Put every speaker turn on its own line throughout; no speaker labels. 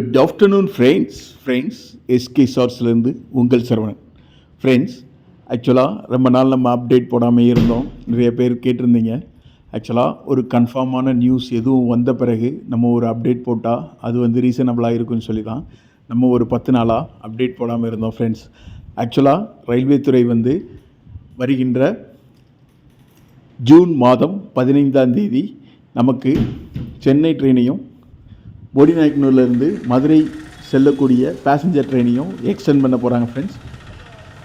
Good afternoon friends SK ஷார்ட்ஸ்லேருந்து உங்கள் Saravanan. Friends, ஆக்சுவலாக ரொம்ப நாள் நம்ம அப்டேட் போடாமல் இருந்தோம். நிறைய பேர் கேட்டிருந்தீங்க. ஆக்சுவலாக ஒரு கன்ஃபார்மான நியூஸ் எதுவும் வந்த பிறகு நம்ம ஒரு அப்டேட் போட்டால் அது ரீசனபிளாக இருக்குன்னு சொல்லி தான் நம்ம ஒரு 10 நாளாக அப்டேட் போடாமல் இருந்தோம். ஃப்ரெண்ட்ஸ், ஆக்சுவலாக ரயில்வே துறை வருகின்ற ஜூன் மாதம் 15ஆம் தேதி நமக்கு சென்னை ட்ரெயினையும் போடிநாயக்கனூர்லேருந்து மதுரை செல்லக்கூடிய பேசஞ்சர் ட்ரெயினையும் எக்ஸ்டெண்ட் பண்ண போகிறாங்க. ஃப்ரெண்ட்ஸ்,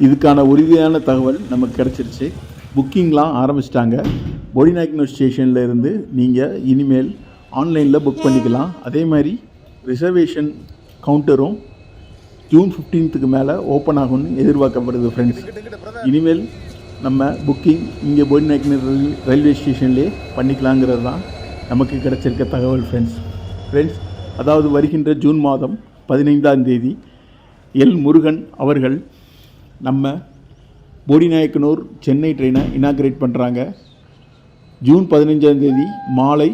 இதுக்கான உறுதியான தகவல் நமக்கு கிடச்சிருச்சு. புக்கிங்லாம் ஆரம்பிச்சிட்டாங்க. போடிநாயக்கனூர் ஸ்டேஷனில் இருந்து நீங்கள் இனிமேல் ஆன்லைனில் புக் பண்ணிக்கலாம். அதே மாதிரி ரிசர்வேஷன் கவுண்டரும் ஜூன் 15க்கு மேலே ஓப்பன் ஆகும்னு எதிர்பார்க்கப்படுது. ஃப்ரெண்ட்ஸ், இனிமேல் நம்ம புக்கிங் இங்கே போடிநாயக்கனூர் ரயில்வே ஸ்டேஷன்லேயே பண்ணிக்கலாங்கிறது தான் நமக்கு கிடச்சிருக்க தகவல். ஃப்ரெண்ட்ஸ், அதாவது வருகின்ற ஜூன் மாதம் 15ஆம் தேதி எல் முருகன் அவர்கள் நம்ம போடிநாயக்கனூர் சென்னை ட்ரெயினை இனாக்ரேட் பண்ணுறாங்க. ஜூன் 15ஆம் தேதி மாலை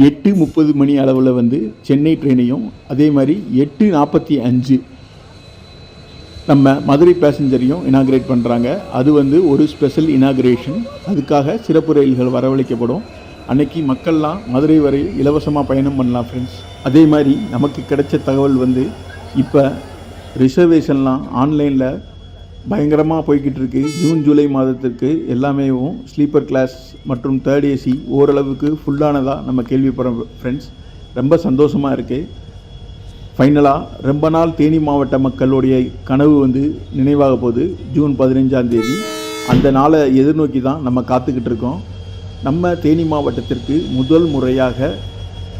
8:30 மணி அளவில் சென்னை ட்ரெயினையும், அதே மாதிரி 8:45 நம்ம மதுரை பேசஞ்சரையும் இனாக்ரேட் பண்ணுறாங்க. அது ஒரு ஸ்பெஷல் இனாக்ரேஷன். அதுக்காக சிறப்பு ரயில்கள் வரவழைக்கப்படும். அன்றைக்கி மக்கள்லாம் மதுரை வரை இலவசமாக பயணம் பண்ணலாம். ஃப்ரெண்ட்ஸ், அதே மாதிரி நமக்கு கிடைச்ச தகவல் இப்போ ரிசர்வேஷன்லாம் ஆன்லைனில் பயங்கரமாக போய்கிட்டு இருக்குது. ஜூலை மாதத்திற்கு எல்லாமே ஸ்லீப்பர் கிளாஸ் மற்றும் 3rd AC ஓரளவுக்கு ஃபுல்லானதாக நம்ம கேள்விப்படுறோம். ஃப்ரெண்ட்ஸ், ரொம்ப சந்தோஷமாக இருக்குது. ஃபைனலாக ரொம்ப நாள் தேனி மாவட்ட மக்களுடைய கனவு நினைவாக போகுது. ஜூன் 15ஆம் தேதி அந்த நாளை எதிர்நோக்கி தான் நம்ம காத்துக்கிட்டு இருக்கோம். நம்ம தேனி மாவட்டத்திற்கு முதல் முறையாக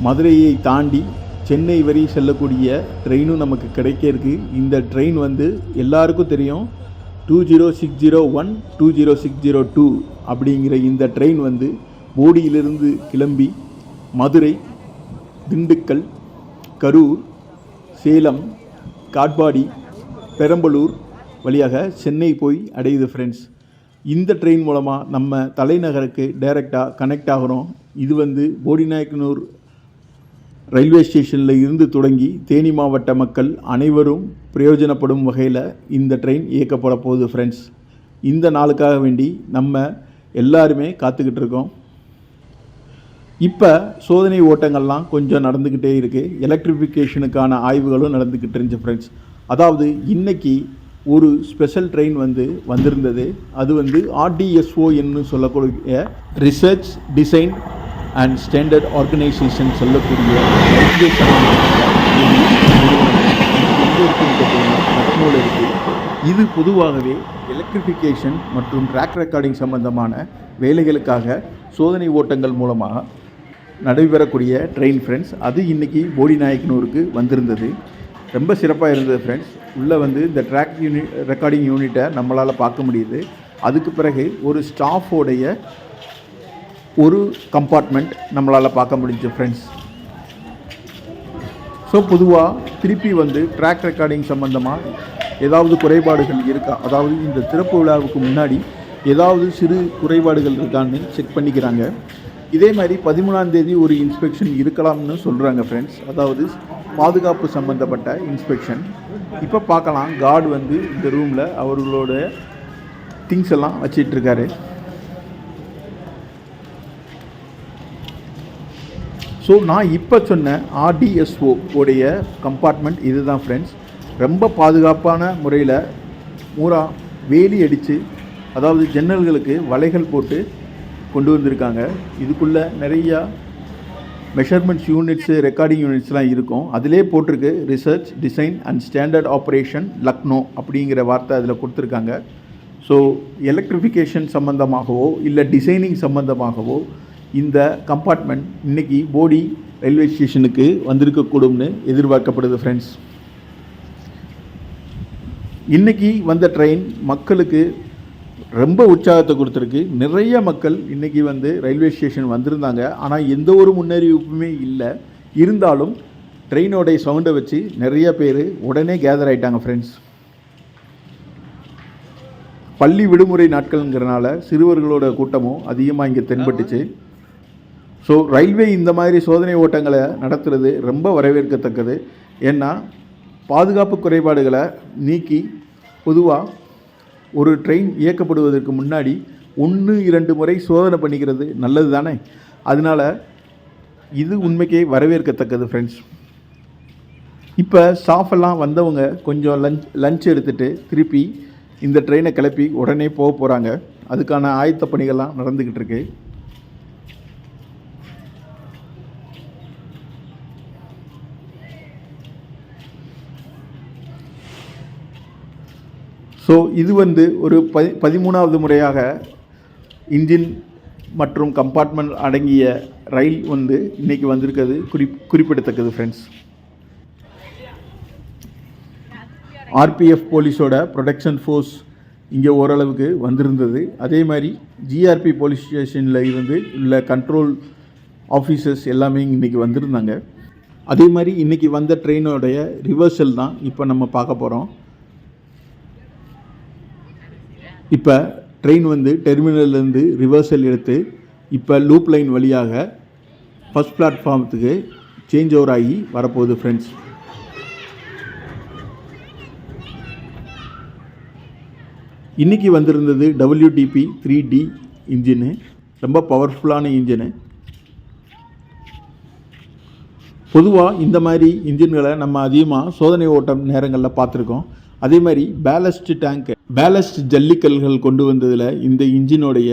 மதுரையை தாண்டி சென்னை வரை செல்லக்கூடிய ட்ரெயினும் நமக்கு கிடைக்க இருக்குது. இந்த ட்ரெயின் எல்லாருக்கும் தெரியும். 20601 20602 அப்படிங்கிற இந்த ட்ரெயின் போடியிலிருந்து கிளம்பி மதுரை, திண்டுக்கல், கரூர், சேலம், காட்பாடி, பெரம்பலூர் வழியாக சென்னை போய் அடையுது. ஃப்ரெண்ட்ஸ், இந்த ட்ரெயின் மூலமாக நம்ம தலைநகருக்கு டைரெக்டாக கனெக்ட் ஆகிறோம். இது போடிநாயக்கனூர் ரயில்வே ஸ்டேஷனில் இருந்து தொடங்கி தேனி மாவட்ட மக்கள் அனைவரும் பிரயோஜனப்படும் வகையில் இந்த ட்ரெயின் இயக்கப்பட போகுது. ஃப்ரெண்ட்ஸ், இந்த நாளுக்காக வேண்டி நம்ம எல்லாருமே காத்துக்கிட்டு இருக்கோம். இப்போ சோதனை ஓட்டங்கள்லாம் கொஞ்சம் நடந்துக்கிட்டே இருக்குது. எலக்ட்ரிஃபிகேஷனுக்கான ஆய்வுகளும் நடந்துக்கிட்டு இருந்துச்சு. ஃப்ரெண்ட்ஸ், அதாவது இன்றைக்கி ஒரு ஸ்பெஷல் ட்ரெயின் வந்திருந்தது. அது RDSO என்று சொல்லக்கூடிய research design and standard organisation சொல்லக்கூடிய லக்னோவில் இருக்குது. இது பொதுவாகவே எலக்ட்ரிஃபிகேஷன் மற்றும் ட்ராக் ரெக்கார்டிங் சம்பந்தமான வேலைகளுக்காக சோதனை ஓட்டங்கள் மூலமாக நடைபெறக்கூடிய ட்ரெயின். ஃப்ரெண்ட்ஸ், அது இன்றைக்கி போடிநாயக்கனூருக்கு வந்திருந்தது. ரொம்ப சிறப்பாக இருந்தது. ஃப்ரெண்ட்ஸ், உள்ளே இந்த ட்ராக் ரெக்கார்டிங் யூனிட்டை நம்மளால் பார்க்க முடியுது. அதுக்கு பிறகு ஒரு ஸ்டாஃபோடைய ஒரு கம்பார்ட்மெண்ட் நம்மளால் பார்க்க முடிஞ்சு. ஃப்ரெண்ட்ஸ், ஸோ பொதுவாக திருப்பி ட்ராக் ரெக்கார்டிங் சம்மந்தமாக ஏதாவது குறைபாடுகள் இருக்கா, அதாவது இந்த திறப்பு விழாவுக்கு முன்னாடி ஏதாவது சிறு குறைபாடுகள் இருக்கான்னு செக் பண்ணிக்கிறாங்க. இதே மாதிரி 13ஆம் தேதி ஒரு இன்ஸ்பெக்ஷன் இருக்கலாம்னு சொல்கிறாங்க. ஃப்ரெண்ட்ஸ், அதாவது பாதுகாப்பு சம்மந்தப்பட்ட இன்ஸ்பெக்ஷன். இப்போ பார்க்கலாம், கார்டு இந்த ரூமில் அவர்களோட திங்ஸ் எல்லாம் வச்சிட்ருக்காரு. ஸோ நான் இப்போ சொன்ன RDSO உடைய கம்பார்ட்மெண்ட் இது தான். ஃப்ரெண்ட்ஸ், ரொம்ப பாதுகாப்பான முறையில் வேலி அடித்து, அதாவது ஜன்னல்களுக்கு வலைகள் போட்டு கொண்டு வந்திருக்காங்க. இதுக்குள்ளே நிறையா மெஷர்மெண்ட்ஸ் யூனிட்ஸு, ரெக்கார்டிங் யூனிட்ஸ்லாம் இருக்கும். அதிலே போட்டிருக்கு research design and standard operation Lucknow அப்படிங்கிற வார்த்தை அதில் கொடுத்துருக்காங்க. ஸோ எலக்ட்ரிஃபிகேஷன் சம்மந்தமாகவோ இல்லை டிசைனிங் சம்மந்தமாகவோ இந்த கம்பார்ட்மெண்ட் இன்றைக்கி போடி ரயில்வே ஸ்டேஷனுக்கு வந்திருக்கக்கூடும்னு எதிர்பார்க்கப்படுது. ஃப்ரெண்ட்ஸ், இன்றைக்கி வந்த ட்ரெயின் மக்களுக்கு ரொம்ப உற்சாகத்தை கொடுத்துருக்கு. நிறைய மக்கள் இன்றைக்கி ரயில்வே ஸ்டேஷன் வந்திருந்தாங்க. ஆனால் எந்த ஒரு முன்னறிவிப்புமே இல்லை. இருந்தாலும் ட்ரெயினோடைய சவுண்டை வச்சு நிறைய பேர் உடனே கேதர் ஆகிட்டாங்க. ஃப்ரெண்ட்ஸ், பள்ளி விடுமுறை நாட்கள்ங்கிறனால சிறுவர்களோட கூட்டமும் அதிகமாக இங்கே தென்பட்டுச்சு. ஸோ ரயில்வே இந்த மாதிரி சோதனை ஓட்டங்களை நடத்துகிறது ரொம்ப வரவேற்கத்தக்கது. ஏன்னா பாதுகாப்பு குறைபாடுகளை நீக்கி பொதுவாக ஒரு ட்ரெயின் இயக்கப்படுவதற்கு முன்னாடி 1-2 முறை சோதனை பண்ணிக்கிறது நல்லது தானே. அதனால் இது உண்மைக்கே வரவேற்கத்தக்கது ஃப்ரெண்ட்ஸ். இப்போ ஸ்டாஃபெல்லாம் வந்தவங்க கொஞ்சம் லஞ்ச் எடுத்துகிட்டு திருப்பி இந்த ட்ரெயினை கிளப்பி உடனே போக போகிறாங்க. அதுக்கான ஆயத்த பணிகள்லாம் நடந்துக்கிட்டு இருக்கு. ஸோ இது ஒரு 13வது முறையாக இன்ஜின் மற்றும் கம்பார்ட்மெண்ட் அடங்கிய ரயில் இன்றைக்கி வந்திருக்கிறது குறிப்பிடத்தக்கது ஃப்ரெண்ட்ஸ். ஆர்பிஎஃப் போலீஸோட ப்ரொடெக்ஷன் ஃபோர்ஸ் இங்கே ஓரளவுக்கு வந்திருந்தது. அதே மாதிரி ஜிஆர்பி போலீஸ் ஸ்டேஷனில் உள்ள கண்ட்ரோல் ஆஃபீஸர்ஸ் எல்லாமே இன்றைக்கி வந்திருந்தாங்க. அதே மாதிரி இன்றைக்கி வந்த ட்ரெயினோடைய ரிவர்சல் தான் இப்போ நம்ம பார்க்க போகிறோம். இப்போ ட்ரெயின் டெர்மினல்லேருந்து ரிவர்சல் எடுத்து இப்போ லூப் லைன் வழியாக ஃபஸ்ட் பிளாட்ஃபார்மத்துக்கு சேஞ்ச் ஓவர் ஆகி வரப்போகுது ஃப்ரெண்ட்ஸ். இன்றைக்கி வந்திருந்தது WDP 3D இன்ஜினு, ரொம்ப பவர்ஃபுல்லான இன்ஜினு. பொதுவாக இந்த மாதிரி இன்ஜின்களை நம்ம அதிகமாக சோதனை ஓட்டம் நேரங்களில் பார்த்துருக்கோம். அதே மாதிரி பேலஸ்ட் ஜல்லிக்கல்கள் கொண்டு வந்ததில் இந்த இன்ஜினுடைய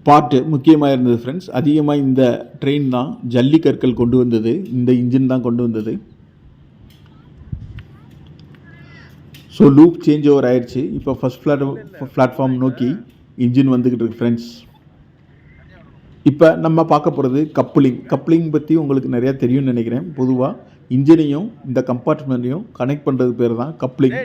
பார்ட்டு முக்கியமாக இருந்தது ஃப்ரெண்ட்ஸ். அதிகமாக இந்த ட்ரெயின் தான் ஜல்லிக்கற்கள் கொண்டு வந்தது, இந்த இன்ஜின் தான் கொண்டு வந்தது. ஸோ லூப் சேஞ்ச் ஓவர் ஆயிடுச்சு. இப்போ ஃபஸ்ட் பிளாட்ஃபார்ம் நோக்கி இன்ஜின் வந்துக்கிட்டு இருக்கு ஃப்ரெண்ட்ஸ். இப்போ நம்ம பார்க்க போகிறது கப்ளிங் பற்றி உங்களுக்கு நிறையா தெரியும்னு நினைக்கிறேன். பொதுவாக இன்ஜினையும் இந்த கம்பார்ட்மெண்ட்டையும் கனெக்ட் பண்ணுறது பேர் தான் கப்ளிங்.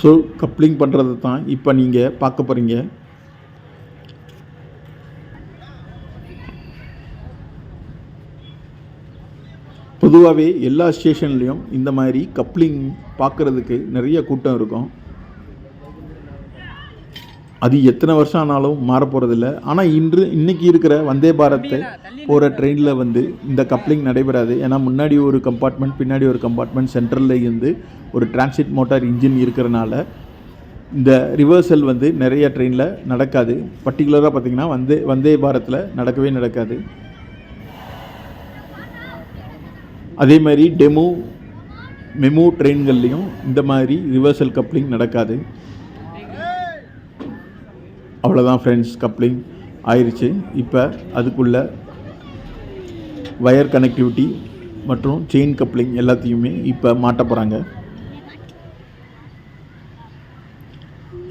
ஸோ கப்ளிங் பண்ணுறது தான் இப்போ நீங்கள் பார்க்க போகிறீங்க. பொதுவாகவே எல்லா ஸ்டேஷன்லேயும் இந்த மாதிரி கப்ளிங் பார்க்குறதுக்கு நிறைய கூட்டம் இருக்கும். அது எத்தனை வருஷம் ஆனாலும் மாற போகிறதில்ல. ஆனால் இன்றைக்கி இருக்கிற வந்தே பாரத்தை போகிற ட்ரெயினில் இந்த கப்ளிங் நடைபெறாது. ஏன்னா முன்னாடி ஒரு கம்பார்ட்மெண்ட், பின்னாடி ஒரு கம்பார்ட்மெண்ட், சென்ட்ரலில் ஒரு டிரான்சிட் மோட்டார் இன்ஜின் இருக்கிறனால இந்த ரிவர்சல் நிறைய ட்ரெயினில் நடக்காது. பர்டிகுலராக பார்த்திங்கன்னா வந்தே பாரத்தில் நடக்கவே நடக்காது. அதே மாதிரி மெமு ட்ரெயின்கள்லேயும் இந்த மாதிரி ரிவர்சல் கப்ளிங் நடக்காது. அவ்வளோதான் ஃப்ரெண்ட்ஸ், கப்ளிங் ஆயிடுச்சு. இப்போ அதுக்குள்ள வயர் கனெக்டிவிட்டி மற்றும் செயின் கப்ளிங் எல்லாத்தையுமே இப்போ மாட்ட போகிறாங்க.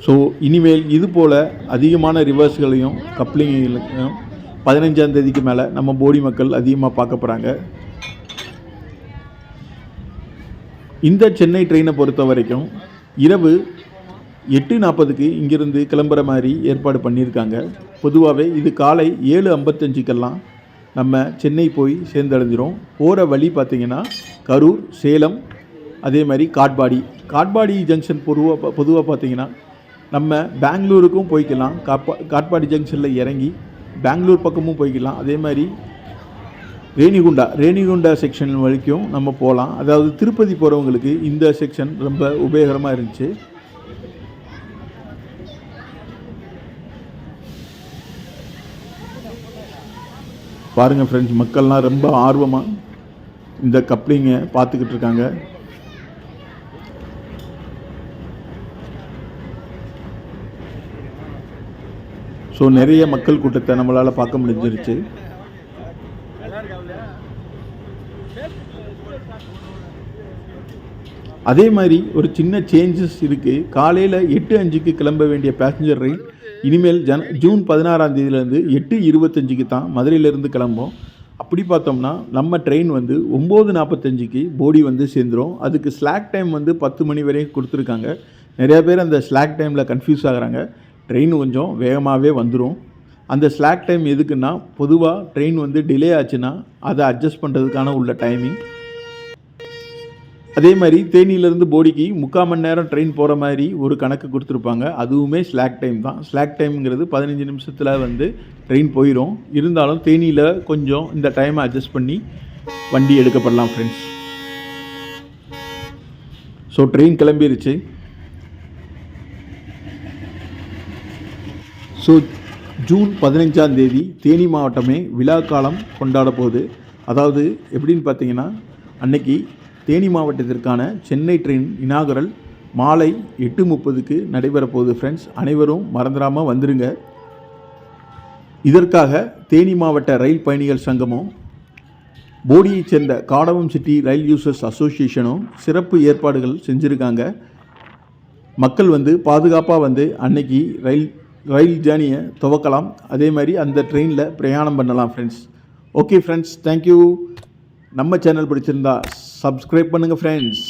ஸோ இனிமேல் இது போல் அதிகமான ரிவர்ஸ்களையும் கப்ளிங்கையும் 15ஆம் தேதிக்கு மேலே நம்ம போடி மக்கள் அதிகமாக பார்க்க போகிறாங்க. இந்த சென்னை ட்ரெயினை பொறுத்த வரைக்கும் இரவு 8:40க்கு இங்கிருந்து கிளம்புற மாதிரி ஏற்பாடு பண்ணியிருக்காங்க. பொதுவாகவே இது காலை 7:55க்கெல்லாம் நம்ம சென்னை போய் சேர்ந்தடைஞ்சிரும். போகிற வழி பார்த்திங்கன்னா கரூர், சேலம், அதே மாதிரி காட்பாடி ஜங்ஷன் பொதுவாக பார்த்திங்கன்னா நம்ம பெங்களூருக்கும் போய்க்கலாம். காட்பாடி ஜங்ஷனில் இறங்கி பெங்களூர் பக்கமும் போய்க்கலாம். அதே மாதிரி ரேணிகுண்டா செக்ஷன் வரைக்கும் நம்ம போகலாம். அதாவது திருப்பதி போகிறவங்களுக்கு இந்த செக்ஷன் ரொம்ப உபயோகரமாக இருந்துச்சு. பாருங்கள் ஃப்ரெண்ட்ஸ், மக்கள்லாம் ரொம்ப ஆர்வமாக இந்த கப்ளிங்கை பார்த்துக்கிட்டு இருக்காங்க. ஸோ நிறைய மக்கள் கூட்டத்தை நம்மளால் பார்க்க முடிஞ்சிருச்சு. அதே மாதிரி ஒரு சின்ன சேஞ்சஸ் இருக்குது. காலையில் 8:05க்கு கிளம்ப வேண்டிய பேசஞ்சர் ரயில் இனிமேல் ஜூன் 16ஆம் தேதியிலேருந்து 8:25க்கு தான் மதுரையிலேருந்து கிளம்பும். அப்படி பார்த்தோம்னா நம்ம ட்ரெயின் 9:45க்கு போடி சேர்ந்துடும். அதுக்கு ஸ்லாக் டைம் 10 மணி வரையும் கொடுத்துருக்காங்க. நிறையா பேர் அந்த ஸ்லாக் டைமில் கன்ஃபியூஸ் ஆகிறாங்க. ட்ரெயின் கொஞ்சம் வேகமாகவே வந்துடும். அந்த ஸ்லாக் டைம் எதுக்குன்னா, பொதுவாக ட்ரெயின் வந்து டிலே ஆச்சுன்னா அதை அட்ஜஸ்ட் பண்ணுறதுக்கான உள்ள டைமிங். அதே மாதிரி தேனியிலேருந்து போடிக்கு 3/4 மணி நேரம் ட்ரெயின் போகிற மாதிரி ஒரு கணக்கு கொடுத்துருப்பாங்க. அதுவுமே ஸ்லாக் டைம் தான். ஸ்லாக் டைம்ங்கிறது 15 நிமிஷத்தில் வந்து ட்ரெயின் போயிடும். இருந்தாலும் தேனியில் கொஞ்சம் இந்த டைமை அட்ஜஸ்ட் பண்ணி வண்டி எடுக்கப்படலாம் ஃப்ரெண்ட்ஸ். ஸோ ட்ரெயின் கிளம்பிருச்சு. ஸோ ஜூன் 15ஆம் தேதி தேனி மாவட்டமே விழா காலம் கொண்டாட போகுது. அதாவது எப்படின்னு பார்த்தீங்கன்னா, அன்னைக்கு தேனி மாவட்டத்திற்கான சென்னை ட்ரெயின் இனாகரல் மாலை 8:30க்கு நடைபெற போகுது ஃப்ரெண்ட்ஸ். அனைவரும் மறந்துடாமல் வந்துடுங்க. இதற்காக தேனி மாவட்ட ரயில் பயணிகள் சங்கமும் போடியைச் சேர்ந்த காடவம் சிட்டி ரயில் யூசர்ஸ் அசோசியேஷனும் சிறப்பு ஏற்பாடுகள் செஞ்சுருக்காங்க. மக்கள் வந்து பாதுகாப்பாக வந்து அன்னைக்கு ரயில் ஜேர்னியை துவக்கலாம். அதே மாதிரி அந்த ட்ரெயினில் பிரயாணம் பண்ணலாம் ஃப்ரெண்ட்ஸ். Okay friends, thank you. நம்ம சேனல் பிடிச்சிருந்தா சப்ஸ்கிரைப் பண்ணுங்கள் ஃப்ரெண்ட்ஸ்.